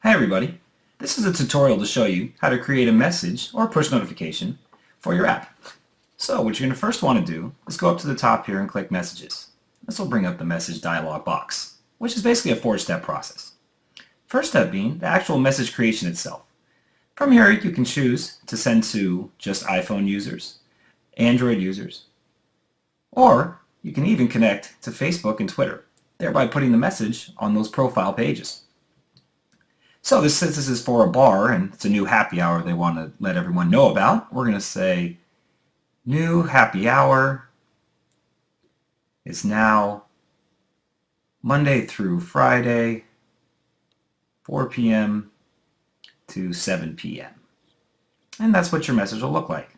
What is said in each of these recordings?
Hi everybody, this is a tutorial to show you how to create a message or push notification for your app. So what you're going to first want to do is go up to the top here and click Messages. This will bring up the message dialog box, which is basically a four-step process. First step being the actual message creation itself. From here you can choose to send to just iPhone users, Android users, or you can even connect to Facebook and Twitter, thereby putting the message on those profile pages. So since this is for a bar and it's a new happy hour they want to let everyone know about, we're going to say new happy hour is now Monday through Friday, 4 p.m. to 7 p.m. And that's what your message will look like.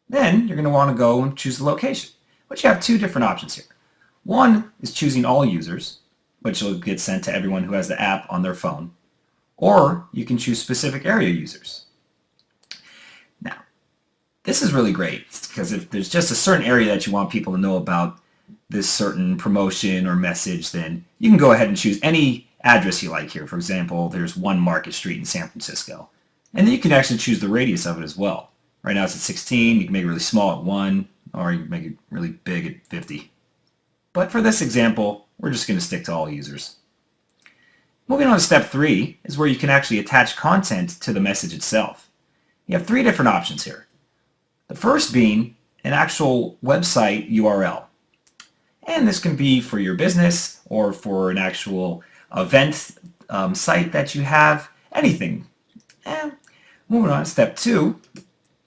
Then you're going to want to go and choose the location, but you have two different options here. One is choosing all users, which will get sent to everyone who has the app on their phone. Or you can choose specific area users. Now, this is really great because if there's just a certain area that you want people to know about this certain promotion or message, then you can go ahead and choose any address you like here. For example, there's 1 Market Street in San Francisco. And then you can actually choose the radius of it as well. Right now it's at 16, you can make it really small at 1, or you can make it really big at 50. But for this example, we're just going to stick to all users. Moving on to step 3 is where you can actually attach content to the message itself. You have 3 different options here. The first being an actual website URL. And this can be for your business or for an actual event site that you have, anything. And moving on, step 2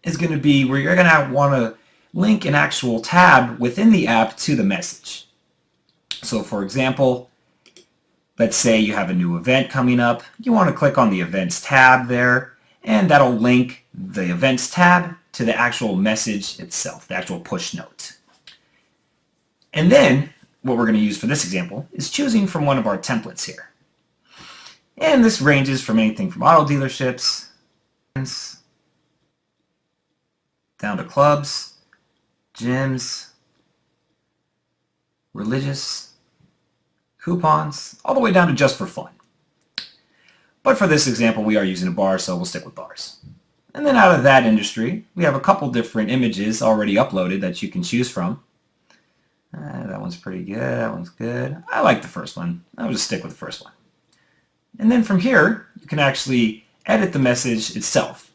is going to be where you're going to want to link an actual tab within the app to the message. So for example, let's say you have a new event coming up. You want to click on the Events tab there, and that'll link the Events tab to the actual message itself, the actual push note. And then, what we're going to use for this example is choosing from one of our templates here. And this ranges from anything from auto dealerships, down to clubs, gyms, religious, coupons, all the way down to just for fun. But for this example, we are using a bar, so we'll stick with bars. And then out of that industry, we have a couple different images already uploaded that you can choose from. That one's pretty good, that one's good. I like the first one. I'll just stick with the first one. And then from here, you can actually edit the message itself.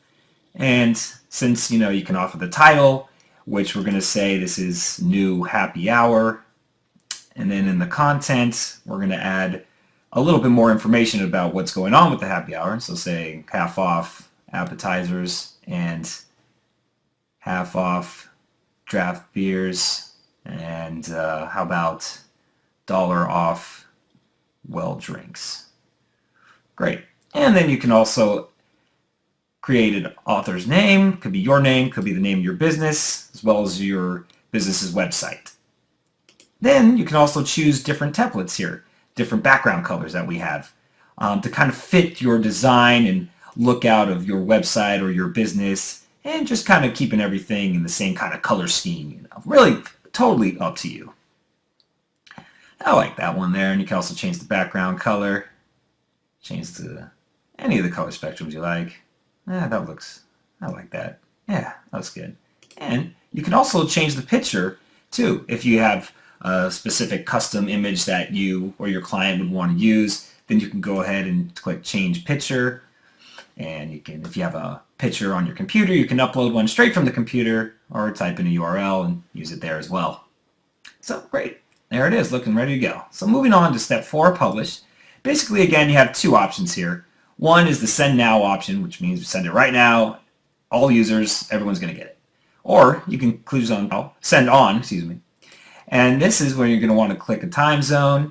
And since, you can offer the title, which we're going to say this is new happy hour. And then in the content, we're going to add a little bit more information about what's going on with the happy hour. So say half off appetizers and half off draft beers, and how about dollar off well drinks. Great. And then you can also create an author's name. Could be your name, could be the name of your business, as well as your business's website. Then you can also choose different templates here, different background colors that we have to kind of fit your design and look out of your website or your business, and just kind of keeping everything in the same kind of color scheme. Really totally up to you. I like that one there, and you can also change the background color, change to any of the color spectrums you like. I like that. Yeah, that's good. And you can also change the picture too if you have a specific custom image that you or your client would want to use. Then you can go ahead and click change picture, and you can, if you have a picture on your computer, you can upload one straight from the computer or type in a URL and use it there as well. So great, there it is, looking ready to go. So moving on to step 4, publish. Basically, again, you have 2 options here. One is the send now option, which means send it right now, all users, everyone's going to get it. Or you can choose on send on, excuse me. And this is where you're going to want to click a time zone,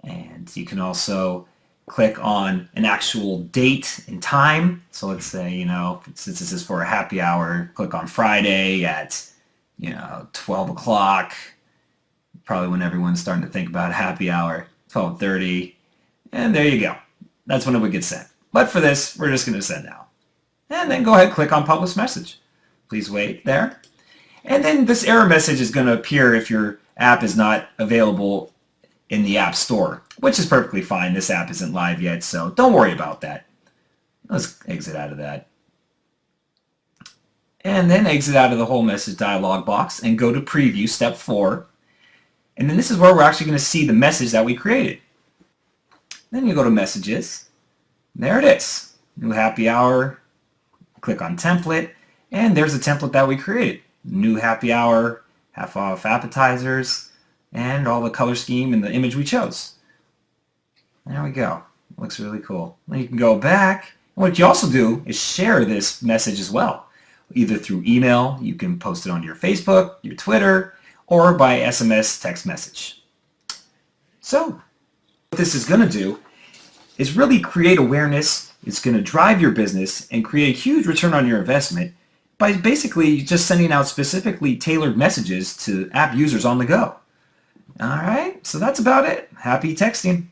and you can also click on an actual date and time. So let's say, since this is for a happy hour, click on Friday at, 12 o'clock, probably when everyone's starting to think about happy hour, 12:30, and there you go. That's when it would get sent. But for this, we're just going to send now. And then go ahead and click on publish message. Please wait there. And then this error message is going to appear if your app is not available in the App Store, which is perfectly fine. This app isn't live yet, so don't worry about that. Let's exit out of that. And then exit out of the whole message dialog box and go to Preview, Step 4. And then this is where we're actually going to see the message that we created. Then you go to Messages. There it is. New happy hour. Click on Template. And there's the template that we created. New happy hour, half off appetizers, and all the color scheme and the image we chose. There we go. Looks really cool. Then you can go back. What you also do is share this message as well. Either through email, you can post it on your Facebook, your Twitter, or by SMS text message. So, what this is going to do is really create awareness. It's going to drive your business and create a huge return on your investment by basically just sending out specifically tailored messages to app users on the go. All right, so that's about it. Happy texting.